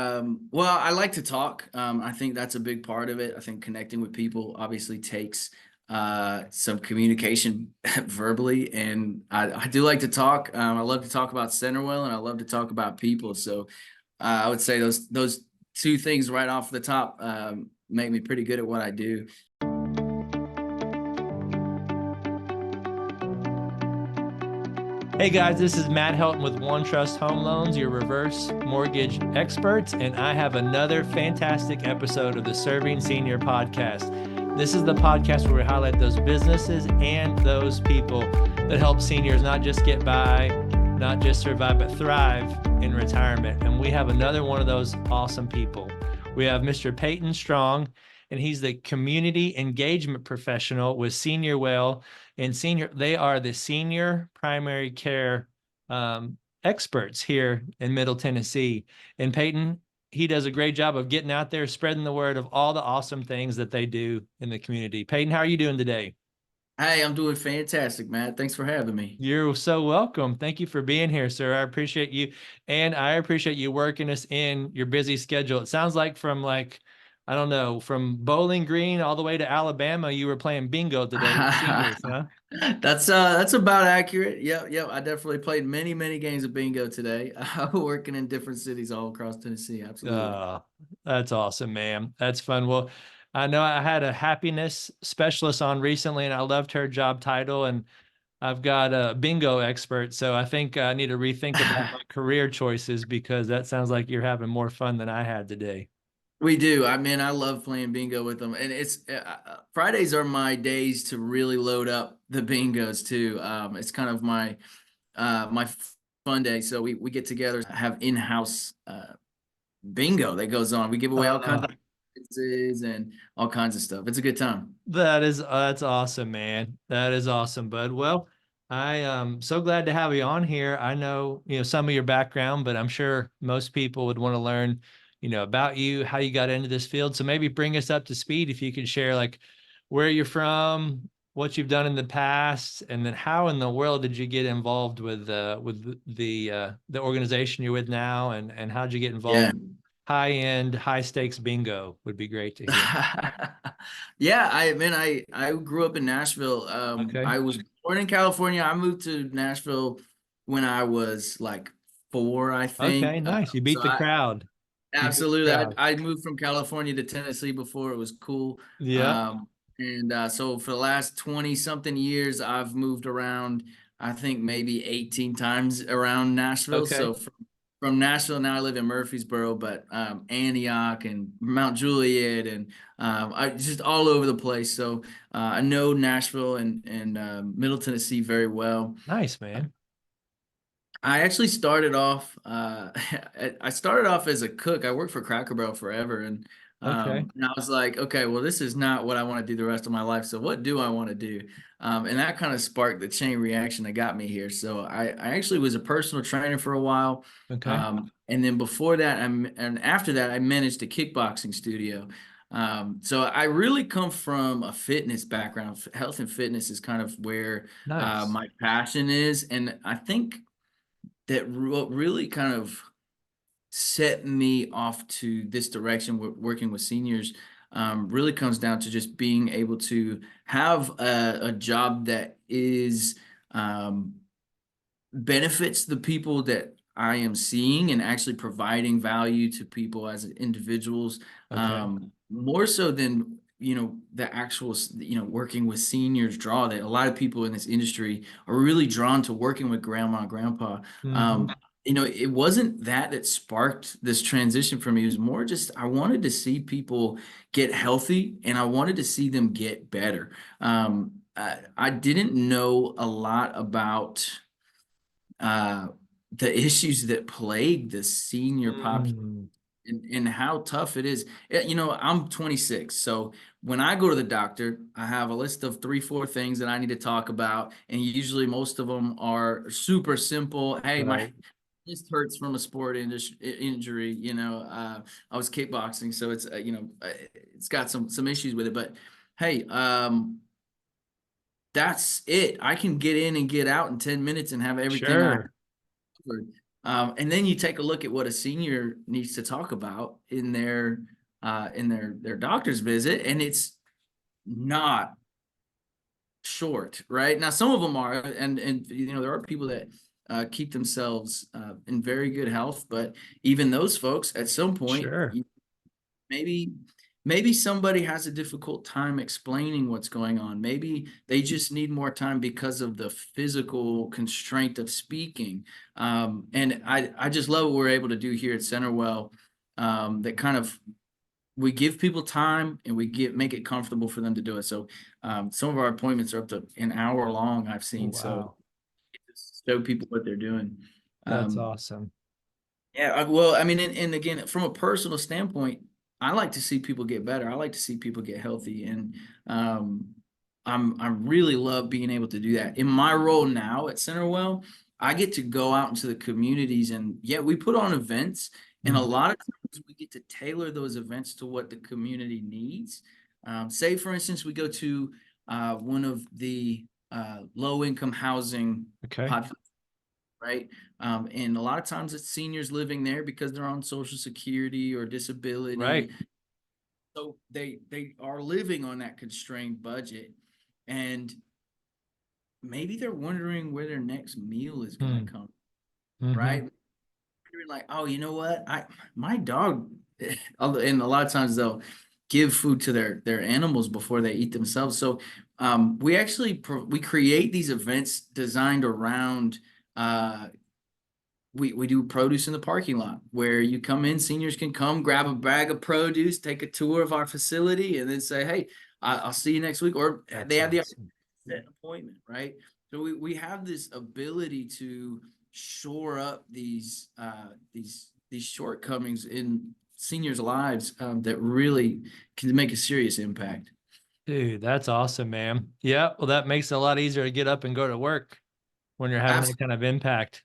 Well, I like to talk. I think that's a big part of it. I think connecting with people obviously takes some communication verbally, and I do like to talk. I love to talk about CenterWell, and I love to talk about people. So I would say those two things right off the top make me pretty good at what I do. Hey guys, this is Matt Helton with One Trust Home Loans, your reverse mortgage experts, and I have another fantastic episode of the Serving Senior podcast. This is the podcast where we highlight those businesses and those people that help seniors not just get by, not just survive, but thrive in retirement. And we have another one of those awesome people. We have Mr. Payton Strong, and he's the community engagement professional with CenterWell. And they are the senior primary care experts here in Middle Tennessee. And Payton, he does a great job of getting out there, spreading the word of all the awesome things that they do in the community. Payton, how are you doing today? Hey, I'm doing fantastic, Matt. Thanks for having me. You're so welcome. Thank you for being here, sir. I appreciate you. And I appreciate you working us in your busy schedule. It sounds like I don't know, from Bowling Green all the way to Alabama, you were playing bingo today with seniors, huh? That's about accurate. Yep. I definitely played many games of bingo today. Working in different cities all across Tennessee. Absolutely. That's awesome, man. That's fun. Well, I know I had a happiness specialist on recently, and I loved her job title. And I've got a bingo expert, so I think I need to rethink about my career choices because that sounds like you're having more fun than I had today. We do. I mean, I love playing bingo with them, and it's Fridays are my days to really load up the bingos too. It's kind of my fun day. So we get together, have in-house bingo that goes on. We give away all kinds Uh, of prizes and all kinds of stuff. It's a good time. that's awesome, man. That is awesome, bud. Well, I am so glad to have you on here. I know, some of your background, but I'm sure most people would want to learn, about you, how you got into this field. So maybe bring us up to speed if you could share like where you're from, what you've done in the past, and then how in the world did you get involved with the organization you're with now, and how'd you get Yeah. involved? High end, high stakes bingo would be great to hear. Yeah, I grew up in Nashville. Okay. I was born in California. I moved to Nashville when I was like 4, I Okay, think. nice. You So beat the I crowd. You beat the absolutely crowd. I moved from California to Tennessee before it was cool. Yeah. And so for the last 20 something years, I've moved around, I think maybe 18 times around Nashville. Okay. So from Nashville, now I live in Murfreesboro, but Antioch and Mount Juliet and I just all over the place. So I know Nashville and Middle Tennessee very well. Nice, man. I actually started off. I started off as a cook. I worked for Cracker Barrel forever, Okay. and I was like, okay, well, this is not what I want to do the rest of my life. So what do I want to do? And that kind of sparked the chain reaction that got me here. So I actually was a personal trainer for a while, Okay. and then before that, and after that, I managed a kickboxing studio. So I really come from a fitness background. Health and fitness is kind of where Nice. my passion is, and I think that really kind of set me off to this direction with working with seniors really comes down to just being able to have a job that is um, benefits the people that I am seeing and actually providing value to people as individuals, Okay. more so than the actual working with seniors draw that a lot of people in this industry are really drawn to working with grandma and grandpa. Hmm. um, it wasn't that sparked this transition for me. It was more just I wanted to see people get healthy and I wanted to see them get better. I didn't know a lot about uh, the issues that plague the senior population Mm. and how tough it is. I'm 26, so when I go to the doctor, I have a list of 3, 4 things that I need to talk about, and usually most of them are super simple. Hey, my Right. wrist hurts from a sport injury. I was kickboxing, so it's got some issues with it, but hey, that's it. I can get in and get out in 10 minutes and have everything I Sure. covered. And then you take a look at what a senior needs to talk about in their doctor's visit, and it's not short, right? Now, some of them are, and there are people that keep themselves in very good health, but even those folks, at some point, Sure. maybe maybe somebody has a difficult time explaining what's going on. Maybe they just need more time because of the physical constraint of speaking. And I just love what we're able to do here at CenterWell. That kind of we give people time and make it comfortable for them to do it. So some of our appointments are up to an hour long, I've seen. So Wow. just show people what they're doing. That's Um, awesome. yeah, well, I mean, and again, from a personal standpoint, I like to see people get better. I like to see people get healthy, and um, I really love being able to do that. In my role now at CenterWell, I get to go out into the communities, and yeah, we put on events, and a Mm. lot of times we get to tailor those events to what the community needs. Say, for instance, we go to one of the low income housing Okay. populations, right? And a lot of times it's seniors living there because they're on Social Security or disability. Right. So they are living on that constrained budget, and maybe they're wondering where their next meal is going to Mm. come, Hmm. right? You're like, oh, you know what? My dog, and a lot of times they'll give food to their animals before they eat themselves. So we actually we create these events designed around we do produce in the parking lot where you come in, seniors can come grab a bag of produce, take a tour of our facility, and then say, hey, I'll see you next week. Or That's they have the awesome. set an appointment, right? So we have this ability to shore up these shortcomings in seniors' lives that really can make a serious impact. Dude, that's awesome, man. Yeah. Well, that makes it a lot easier to get up and go to work when you're having that Absolutely. kind of impact.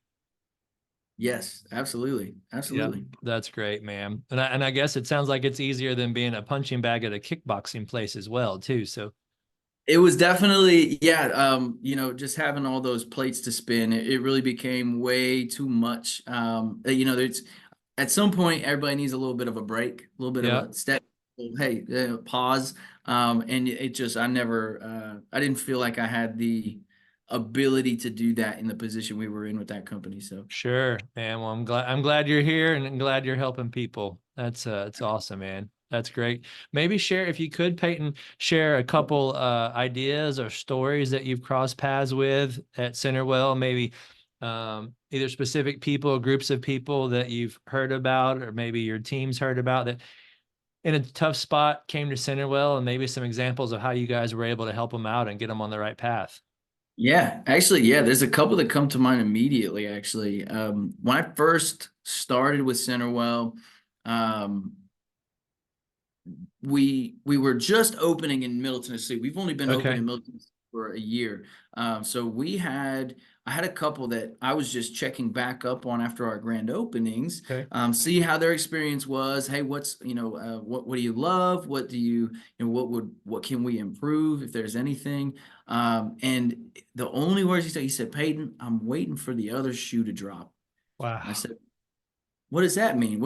Yes, absolutely. Yep. Absolutely. That's great, man. And I guess it sounds like it's easier than being a punching bag at a kickboxing place as well, too. So, It was definitely, yeah, just having all those plates to spin, it really became way too much. There's at some point everybody needs a little bit of a break, a little bit of yeah, a step. Hey, pause. And it just, I didn't feel like I had the ability to do that in the position we were in with that company. So sure, man. Well, I'm glad you're here and I'm glad you're helping people. That's it's awesome, man. That's great. Maybe share if you could, Payton, share a couple ideas or stories that you've crossed paths with at Centerwell, maybe either specific people or groups of people that you've heard about, or maybe your team's heard about that in a tough spot came to Centerwell, and maybe some examples of how you guys were able to help them out and get them on the right path. yeah, actually, yeah, there's a couple that come to mind immediately, actually. When I first started with Centerwell, um, we were just opening in Middle Tennessee. We've only been open Okay. in Middle Tennessee for a year. So I had a couple that I was just checking back up on after our grand openings, Okay. see how their experience was. Hey, what do you love? What can we improve if there's anything? And the only words he said, Payton, I'm waiting for the other shoe to drop. I Wow. said, what does that mean?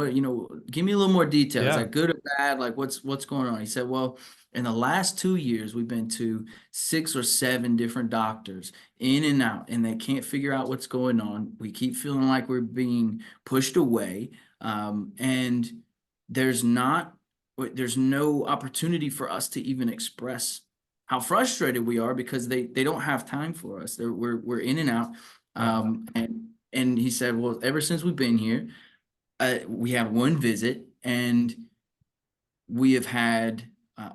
Give me a little more detail. Is Yeah. that good or bad? Like what's going on? He said, well, in the last 2 years, we've been to 6 or 7 different doctors in and out, and they can't figure out what's going on. We keep feeling like we're being pushed away. And there's not, there's no opportunity for us to even express how frustrated we are because they don't have time for us. We're in and out. Wow. And he said, well, ever since we've been here, we have one visit and we have had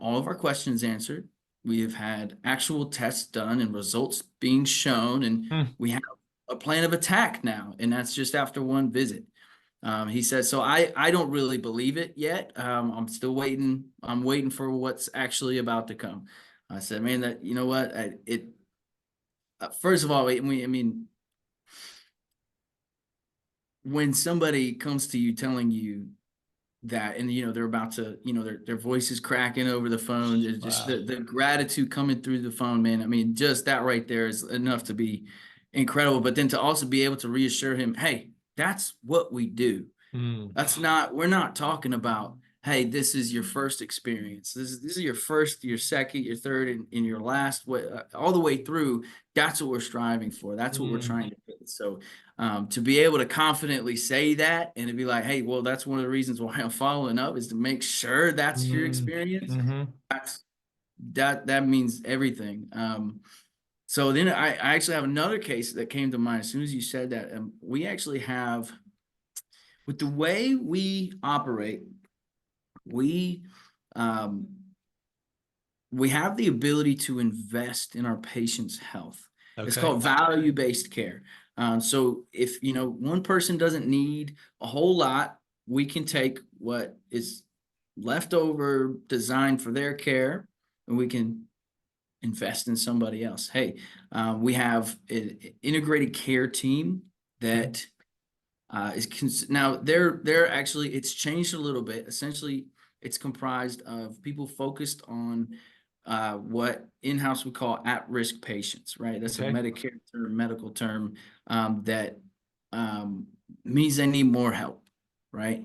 all of our questions answered. We have had actual tests done and results being shown, and Hmm. we have a plan of attack now, and that's just after one visit. He said, so I don't really believe it yet. I'm still waiting. I'm waiting for what's actually about to come. I said, man, that you know what? First of all, I mean, when somebody comes to you telling you that and they're about to their voice is cracking over the phone, it's just Wow. the gratitude coming through the phone, man. I mean, just that right there is enough to be incredible, but then to also be able to reassure him, hey, that's what we do. Mm, We're not talking about, hey, this is your first experience. This is your first, your second, your third, and your last way, all the way through. That's what we're striving for. That's what we're mm, trying to do. So to be able to confidently say that and to be like, hey, well, that's one of the reasons why I'm following up is to make sure that's your mm, experience. mm-hmm. That's that means everything. So then I actually have another case that came to mind as soon as you said that. We actually have, with the way we operate, we um, we have the ability to invest in our patient's health. It's Okay. called value-based care. So if one person doesn't need a whole lot, we can take what is left over, designed for their care, and we can invest in somebody else. Hey, we have an integrated care team that now they're actually, it's changed a little bit. Essentially, it's comprised of people focused on what in-house we call at-risk patients, right? That's a Okay. Medicare term, medical term, that um, means they need more help, right?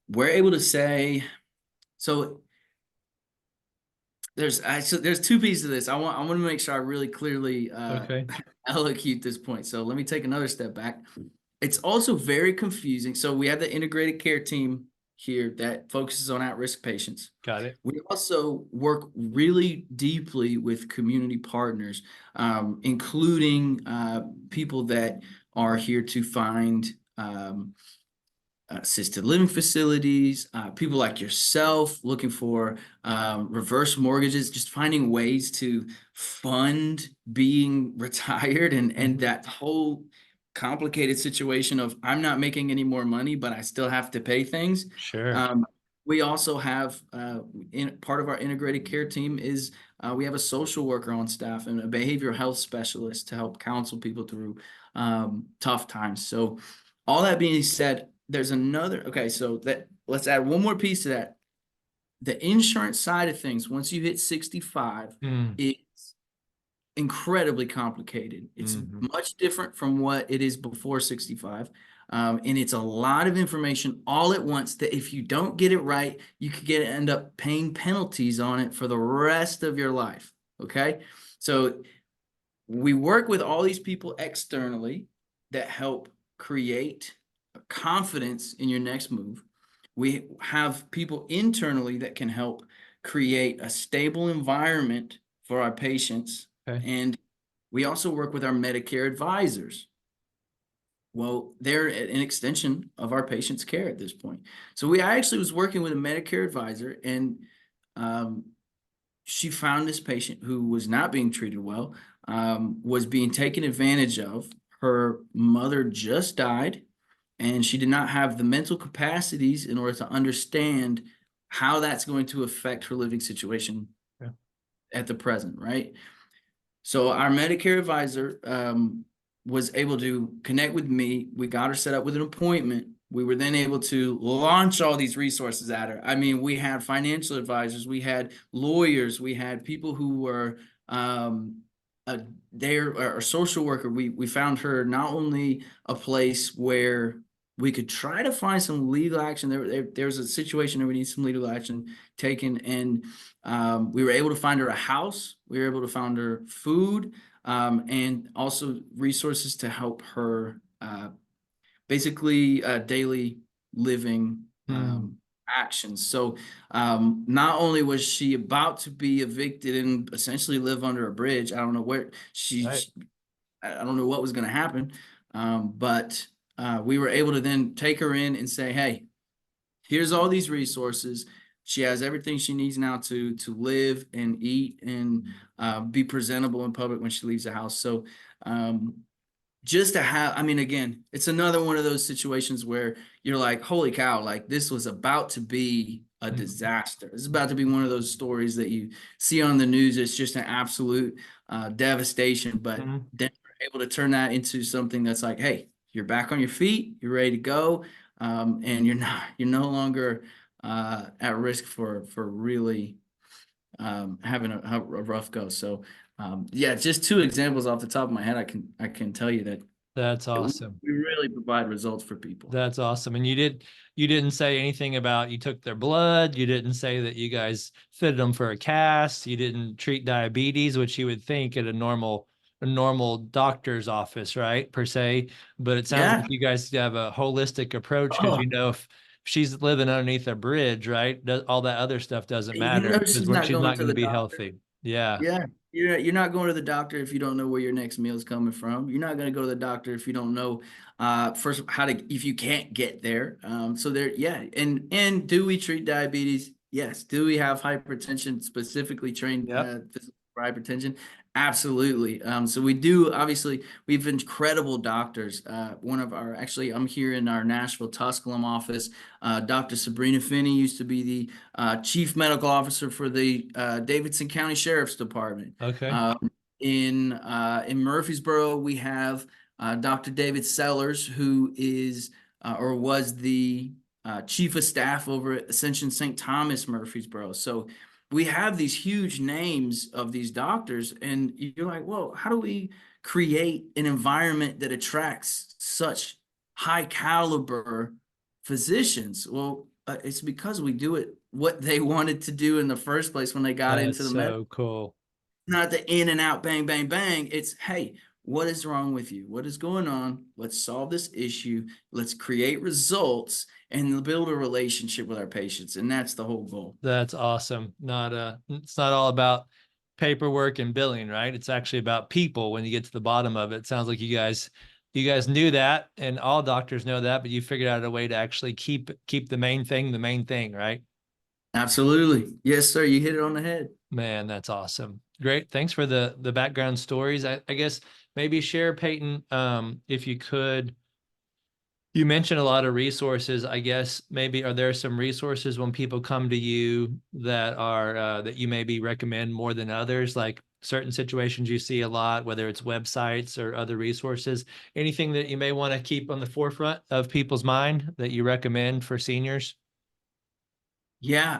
We're able to say, so there's two pieces of this. I want to make sure I really clearly Okay. allocate this point. So let me take another step back. It's also very confusing. So we have the integrated care team here that focuses on at-risk patients. Got it. We also work really deeply with community partners, including people that are here to find assisted living facilities, people like yourself looking for reverse mortgages, just finding ways to fund being retired and Mhm. that whole complicated situation of I'm not making any more money, but I still have to pay things. Sure. Um, we also have in part of our integrated care team is we have a social worker on staff and a behavioral health specialist to help counsel people through tough times. So all that being said, there's another, okay, so that let's add one more piece to that. The insurance side of things, once you hit 65, Mm, it's incredibly complicated. It's mhm. much different from what it is before 65. And it's a lot of information all at once that if you don't get it right, you could end up paying penalties on it for the rest of your life. Okay. So we work with all these people externally that help create confidence in your next move. We have people internally that can help create a stable environment for our patients. Okay. And we also work with our Medicare advisors. Well, they're an extension of our patient's care at this point. So I actually was working with a Medicare advisor, and um, she found this patient who was not being treated well, was being taken advantage of. Her mother just died, and she did not have the mental capacities in order to understand how that's going to affect her living situation Yeah. at the present, right? So our Medicare advisor was able to connect with me. We got her set up with an appointment. We were then able to launch all these resources at her. I mean, we had financial advisors, we had lawyers, we had people who were uh, there, a social worker. We found her not only a place where we could try to find some legal action. There was a situation where we need some legal action taken, and we were able to find her a house. We were able to find her food, and also resources to help her basically daily living Mm, actions. So not only was she about to be evicted and essentially live under a bridge, I don't know where right. I don't know what was going to happen, but we were able to then take her in and say, hey, here's all these resources. She has everything she needs now to live and eat and be presentable in public when she leaves the house. So um, just to have, I mean, again, it's another one of those situations where you're like, holy cow, like this was about to be a Mhm. disaster. It's about to be one of those stories that you see on the news. It's just an absolute devastation, but Mhm. then you're able to turn that into something that's like, hey, you're back on your feet, you're ready to go, and you're no longer at risk for really having a rough go. So yeah, just two examples off the top of my head. I can tell you that That's awesome. We really provide results for people. That's awesome. And you didn't say anything about you took their blood. You didn't say that you guys fitted them for a cast. You didn't treat diabetes, which you would think at a normal doctor's office, right? Per se. But it sounds like Yeah. you guys have a holistic approach because Oh, you know if she's living underneath a bridge, right? All that other stuff doesn't matter because she's not she's going not to going to the be doctor. healthy. Yeah. Yeah, you're not going to the doctor if you don't know where your next meal is coming from. You're not going to go to the doctor if you don't know first how to if you can't get there. So there, yeah, and do we treat diabetes? Yes. Do we have hypertension specifically trained Yep. for hypertension? Absolutely. So we do. Obviously, we have incredible doctors. One of our actually, I'm here in our Nashville Tusculum office. Dr. Sabrina Finney used to be the chief medical officer for the Davidson County Sheriff's Department. Okay. In Murfreesboro, we have Dr. David Sellers, who is or was the chief of staff over at Ascension St. Thomas, Murfreesboro. So we have these huge names of these doctors, and you're like, well, how do we create an environment that attracts such high caliber physicians? Well, it's because we do it what they wanted to do in the first place when they got That's into the med. so cool. Not the in and out, bang, bang, bang. It's, hey, what is wrong with you? What is going on? Let's solve this issue. Let's create results and build a relationship with our patients. And that's the whole goal. That's awesome. It's not all about paperwork and billing, right? It's actually about people when you get to the bottom of it. It sounds like you guys knew that and all doctors know that, but you figured out a way to actually keep the main thing, right? Absolutely. Yes, sir. You hit it on the head. Man, that's awesome. Great. Thanks for the background stories. I guess maybe share, Payton, if you could. You mentioned a lot of resources. I guess maybe are there some resources when people come to you that are that you maybe recommend more than others, like certain situations you see a lot, whether it's websites or other resources? Anything that you may want to keep on the forefront of people's mind that you recommend for seniors? Yeah.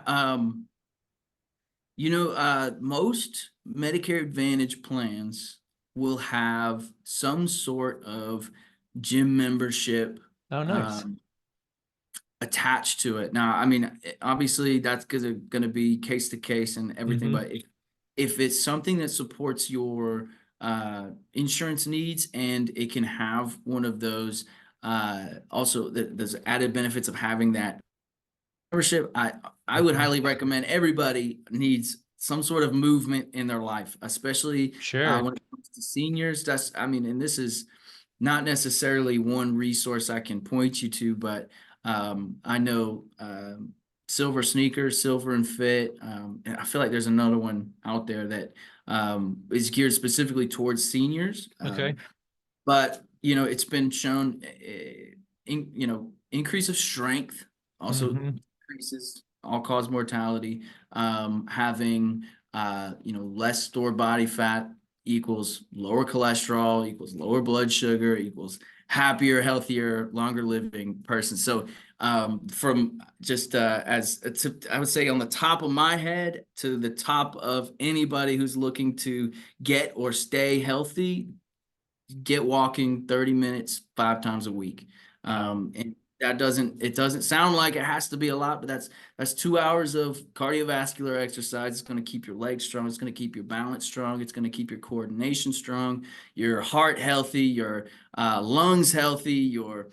Most Medicare Advantage plans will have some sort of gym membership Oh, nice. um, attached to it. Now, I mean, obviously that's going to be case to case and everything, Mm-hmm. but if it's something that supports your insurance needs and it can have one of those, also there's added benefits of having that membership, I would Okay. highly recommend everybody needs some sort of movement in their life, especially Sure. when it comes to seniors. That's, I mean, and this is not necessarily one resource I can point you to, but I know Silver Sneakers, Silver and Fit. And I feel like there's another one out there that is geared specifically towards seniors. Okay. But it's been shown, increase of strength also Mm-hmm. increases all-cause mortality. Having less stored body fat equals lower cholesterol, equals lower blood sugar, equals happier, healthier, longer living person. So from just I would say on the top of my head to the top of anybody who's looking to get or stay healthy, get walking 30 minutes 5 times a week. Wow. And it doesn't sound like it has to be a lot, but that's 2 hours of cardiovascular exercise. It's going to keep your legs strong. It's going to keep your balance strong. It's going to keep your coordination strong, your heart healthy, your lungs healthy, your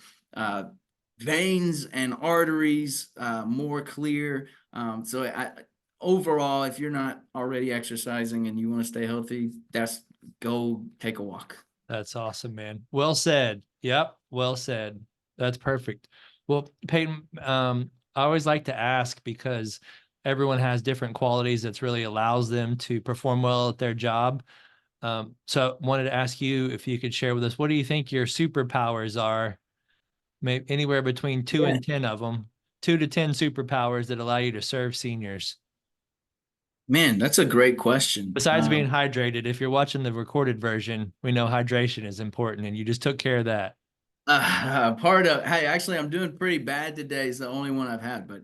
veins and arteries more clear. Overall, if you're not already exercising and you want to stay healthy, go take a walk. That's awesome, man. Well said. Yep. Well said. That's perfect. Well, Peyton, I always like to ask because everyone has different qualities that's really allows them to perform well at their job. So wanted to ask you if you could share with us, what do you think your superpowers are? Maybe anywhere between two Yeah, and 10 of them, 2 to 10 superpowers that allow you to serve seniors. man, that's a great question. Besides being hydrated, if you're watching the recorded version, we know hydration is important and you just took care of that. Hey, actually, I'm doing pretty bad today. It's the only one I've had, but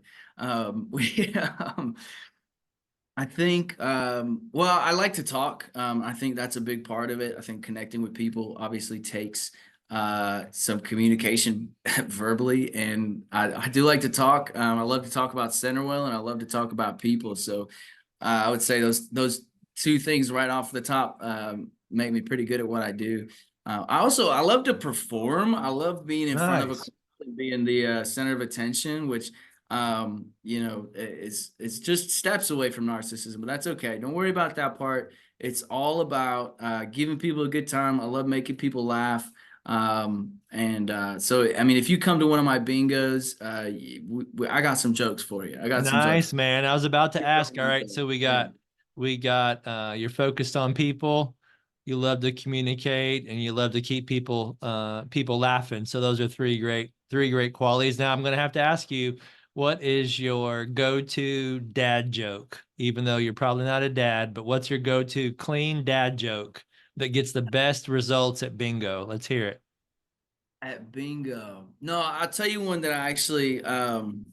I think, well, I like to talk. I think that's a big part of it. I think connecting with people obviously takes some communication verbally, and I do like to talk. I love to talk about CenterWell, and I love to talk about people. So I would say those two things right off the top make me pretty good at what I do. I love to perform. I love being in front of a Nice. crowd and being the center of attention, which it's just steps away from narcissism, but that's okay. Don't worry about that part. It's all about giving people a good time. I love making people laugh. So I mean, if you come to one of my bingos, I got some jokes for you. I got some jokes. Nice, man. I was about to ask. All right, so we got you're focused on people, you love to communicate, and you love to keep people laughing. So those are three great qualities. Now I'm gonna have to ask you, what is your go-to dad joke? Even though you're probably not a dad, but what's your go-to clean dad joke that gets the best results at bingo? Let's hear it. At bingo. No, I'll tell you one that I actually man.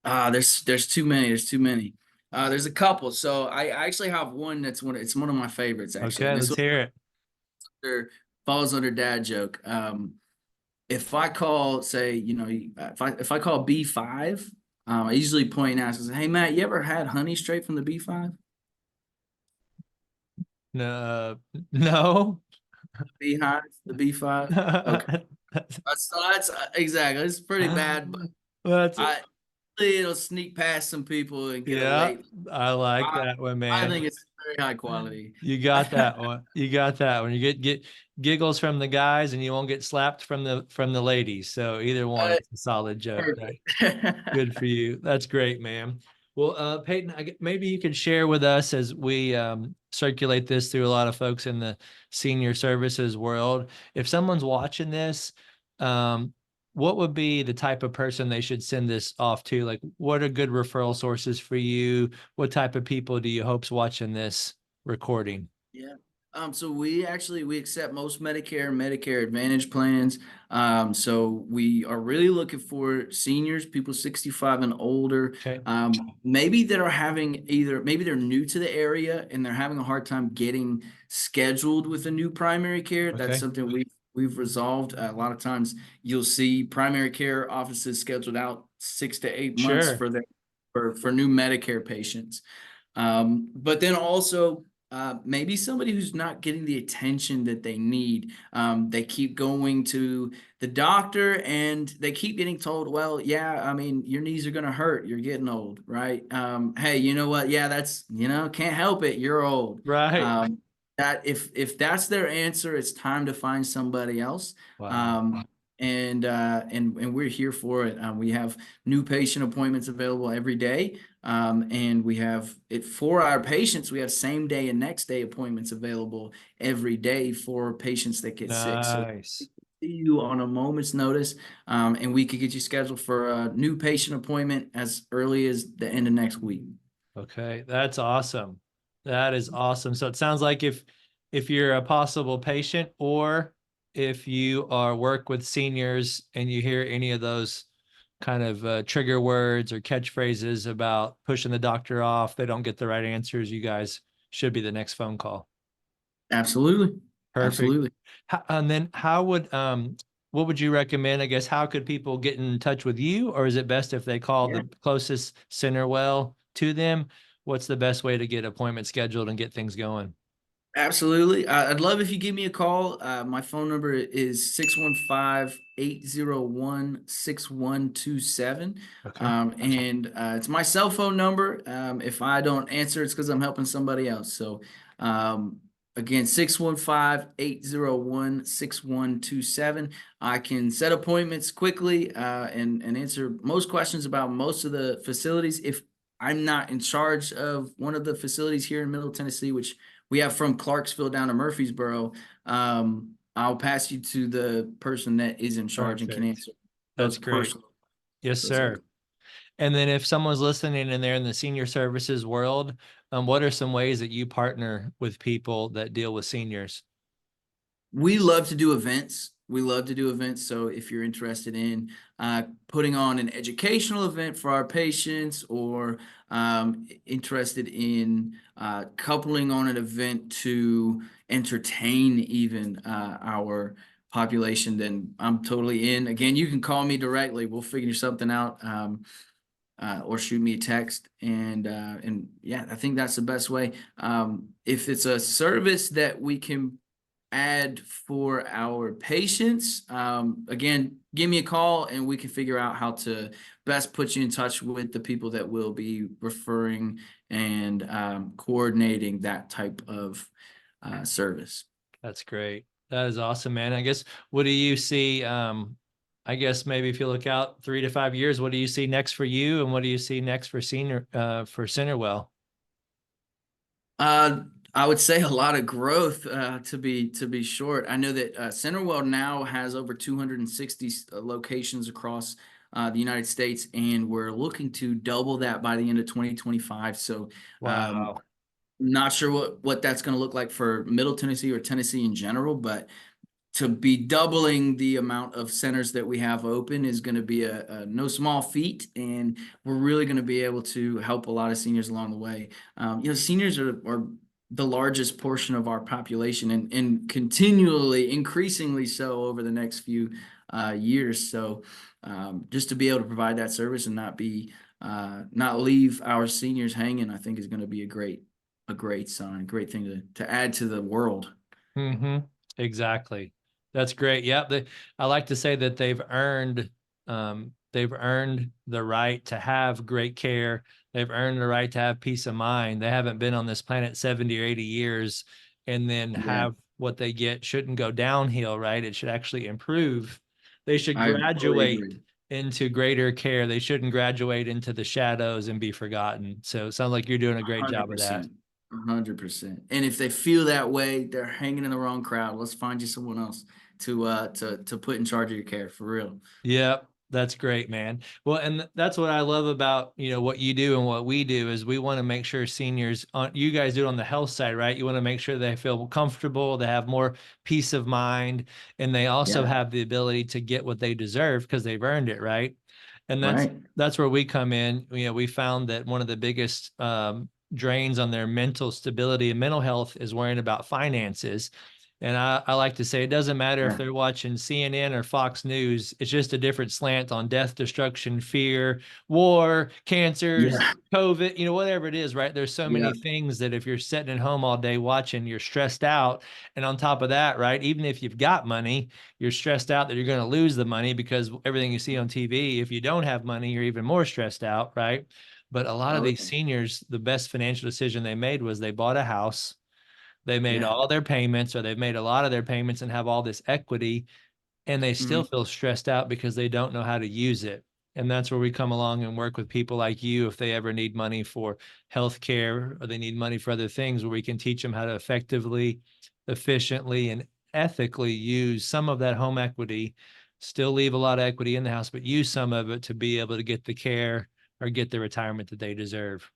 There's too many. There's too many. There's a couple. So I actually have one it's one of my favorites actually. Okay, And this let's one hear it. falls under dad joke. If I call, say, if I call B5, I usually point out and say, "Hey Matt, you ever had honey straight from the B5?" No, no. Beehive, the B5. Okay, that's exactly. It's pretty bad, but That's I it'll sneak past some people and get a yeah, late. I like I, that one, I man. think it's very high quality. You got that one. You got that one. You get giggles from the guys, and you won't get slapped from the ladies. So either one, Uh, it's a solid joke. Perfect. Good for you. That's great, man. Well, Peyton, maybe you could share with us as we circulate this through a lot of folks in the senior services world. If someone's watching this, um, what would be the type of person they should send this off to? Like, what are good referral sources for you? What type of people do you hope's watching this recording? Yeah. So we accept most Medicare and Medicare Advantage plans. So we are really looking for seniors, people 65 and older, Okay. maybe that are having maybe they're new to the area and they're having a hard time getting scheduled with a new primary care. That's Okay. something we've resolved. A lot of times you'll see primary care offices scheduled out 6 to 8 months Sure. for for new Medicare patients. But then also maybe somebody who's not getting the attention that they need. They keep going to the doctor and they keep getting told, well, yeah, I mean, your knees are going to hurt. You're getting old, right? Hey, you know what? Yeah, that's, can't help it. You're old. Right. That if that's their answer, it's time to find somebody else. Wow. Um, and we're here for it. We have new patient appointments available every day. And we have it for our patients. We have same day and next day appointments available every day for patients that get sick. So Nice. see you on a moment's notice, and we could get you scheduled for a new patient appointment as early as the end of next week. Okay, that's awesome. That is awesome. So it sounds like if you're a possible patient or if you are work with seniors and you hear any of those kind of trigger words or catchphrases about pushing the doctor off, they don't get the right answers, you guys should be the next phone call. Absolutely, Perfect. absolutely. And then what would you recommend? I guess, how could people get in touch with you, or is it best if they call Yeah. the closest CenterWell to them? What's the best way to get appointments scheduled and get things going? Absolutely. I'd love if you give me a call. My phone number is 615-801-6127. Okay. And it's my cell phone number. If I don't answer, it's because I'm helping somebody else. So again, 615-801-6127. I can set appointments quickly and answer most questions about most of the facilities. If I'm not in charge of one of the facilities here in Middle Tennessee, which we have from Clarksville down to Murfreesboro, I'll pass you to the person that is in charge and can Perfect. answer That's those great. personal. Yes, Those are sir. And then if someone's listening and they're in the senior services world, what are some ways that you partner with people that deal with seniors? We love to do events. We love to do events. So if you're interested in putting on an educational event for our patients, or interested in coupling on an event to entertain even our population, then I'm totally in. Again, you can call me directly. We'll figure something out. Or shoot me a text, and yeah, I think that's the best way. If it's a service that we can add for our patients, again, give me a call and we can figure out how to best put you in touch with the people that will be referring and coordinating that type of service. That's great. That is awesome, man. I guess, what do you see? I guess maybe if you look out 3 to 5 years, what do you see next for you, and what do you see next for for CenterWell? Uh, I would say a lot of growth, to be short. I know that CenterWell now has over 260 locations across the United States, and we're looking to double that by the end of 2025. So, Wow. not sure what that's going to look like for Middle Tennessee or Tennessee in general, but to be doubling the amount of centers that we have open is going to be a no small feat, and we're really going to be able to help a lot of seniors along the way. Seniors are the largest portion of our population, and continually, increasingly so over the next few years. So, just to be able to provide that service and not leave our seniors hanging, I think is going to be a great sign, great thing to add to the world. Mm-hmm. Exactly. That's great. Yep. I like to say that they've earned the right to have great care. They've earned the right to have peace of mind. They haven't been on this planet 70 or 80 years and then Yeah, have what they get shouldn't go downhill, right? It should actually improve. They should I totally graduate agree. into greater care. They shouldn't graduate into the shadows and be forgotten. So it sounds like you're doing a great job of that. 100%. 100%. And if they feel that way, they're hanging in the wrong crowd. Let's find you someone else to put in charge of your care for real. Yep, that's great, man. Well, and that's what I love about, what you do and what we do is we want to make sure seniors you guys do it on the health side, right? You want to make sure they feel comfortable, they have more peace of mind, and they also Yeah. have the ability to get what they deserve because they've earned it, right? And that's Right. that's where we come in. We found that one of the biggest drains on their mental stability and mental health is worrying about finances. And I like to say it doesn't matter if Yeah. they're watching CNN or Fox News, it's just a different slant on death, destruction, fear, war, cancers, Yeah. COVID, whatever it is, right? There's so Yeah. many things that if you're sitting at home all day watching, you're stressed out. And on top of that, right, even if you've got money, you're stressed out that you're going to lose the money because everything you see on TV. If you don't have money, you're even more stressed out, right? But a lot of Oh, these seniors, the best financial decision they made was they bought a house, they made yeah. all their payments, or they've made a lot of their payments and have all this equity, and they still Mhm. feel stressed out because they don't know how to use it. And that's where we come along and work with people like you if they ever need money for healthcare or they need money for other things, where we can teach them how to effectively, efficiently, and ethically use some of that home equity, still leave a lot of equity in the house, but use some of it to be able to get the care or get the retirement that they deserve.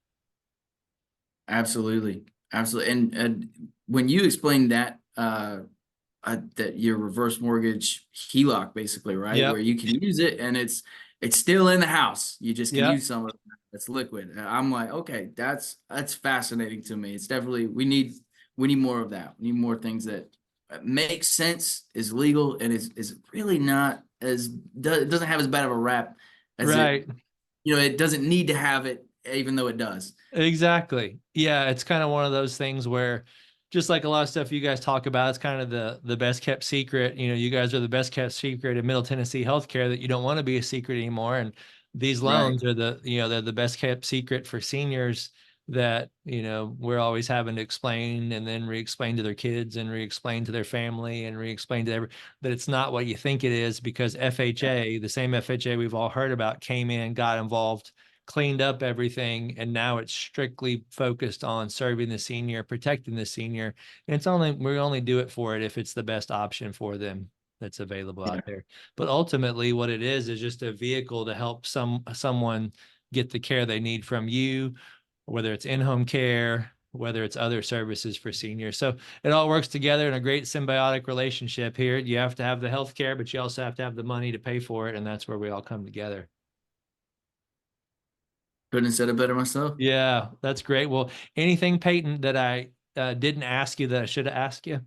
Absolutely. Absolutely. And when you explain that, that your reverse mortgage HELOC, basically, right? Where Yep. you can use it and it's still in the house. You just can Yep. use some of it that's liquid. And I'm like, okay, that's fascinating to me. It's definitely we need more of that. We need more things that make sense, is legal, and is really not it doesn't have as bad of a rap as Right. it doesn't need to have it, even though it does. Exactly. Yeah, it's kind of one of those things where, just like a lot of stuff you guys talk about, it's kind of the best kept secret. You guys are the best kept secret in Middle Tennessee healthcare, that you don't want to be a secret anymore. And these Right. loans are they're the best kept secret for seniors that, we're always having to explain and then re-explain to their kids and re-explain to their family and re-explain to that it's not what you think it is, because FHA, the same FHA we've all heard about, came in, got involved, cleaned up everything, and now it's strictly focused on serving the senior, protecting the senior. And we only do it for it if it's the best option for them that's available Yeah. out there. But ultimately what it is just a vehicle to help someone get the care they need from you, whether it's in-home care, whether it's other services for seniors. So it all works together in a great symbiotic relationship here. You have to have the health care, but you also have to have the money to pay for it. And that's where we all come together. Couldn't have said it better myself. Yeah, that's great. Well, anything, Payton, that I didn't ask you that I should have asked you?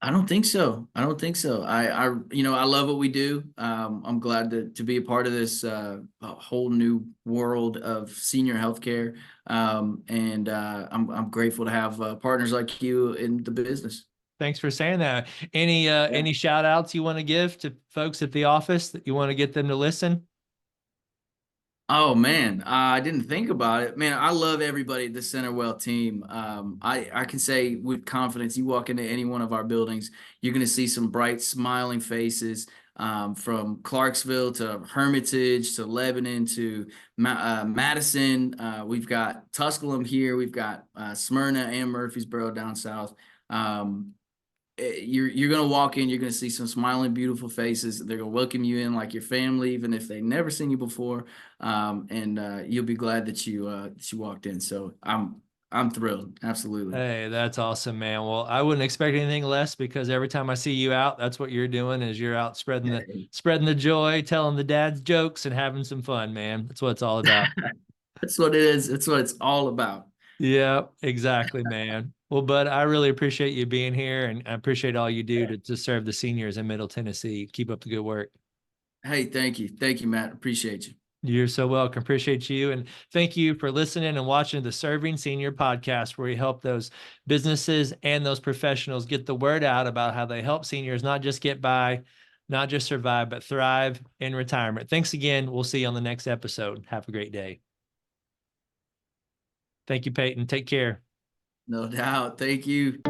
I don't think so. I don't think so. I love what we do. I'm glad to be a part of this a whole new world of senior healthcare. And I'm grateful to have partners like you in the business. Thanks for saying that. Yeah. Any shout outs you want to give to folks at the office that you want to get them to listen? Oh man, I didn't think about it. Man, I love everybody at the CenterWell team. I can say with confidence, you walk into any one of our buildings, you're going to see some bright, smiling faces. From Clarksville to Hermitage to Lebanon to Madison. We've got Tusculum here. We've got Smyrna and Murfreesboro down south. Um, you're gonna walk in, you're gonna see some smiling, beautiful faces. They're gonna welcome you in like your family, even if they've never seen you before. And you'll be glad that you walked in. So I'm thrilled, absolutely. Hey, that's awesome, man. Well, I wouldn't expect anything less because every time I see you out, that's what you're doing is you're out spreading the joy, telling the dad's jokes and having some fun, man. That's what it's all about. That's what it is. That's what it's all about. Yeah, exactly, man. Well, bud, I really appreciate you being here and I appreciate all you do to serve the seniors in Middle Tennessee. Keep up the good work. Hey, thank you, Matt. Appreciate you. You're so welcome. Appreciate you. And thank you for listening and watching the Serving Senior podcast, where we help those businesses and those professionals get the word out about how they help seniors not just get by, not just survive, but thrive in retirement. Thanks again. We'll see you on the next episode. Have a great day. Thank you, Payton. Take care. No doubt. Thank you.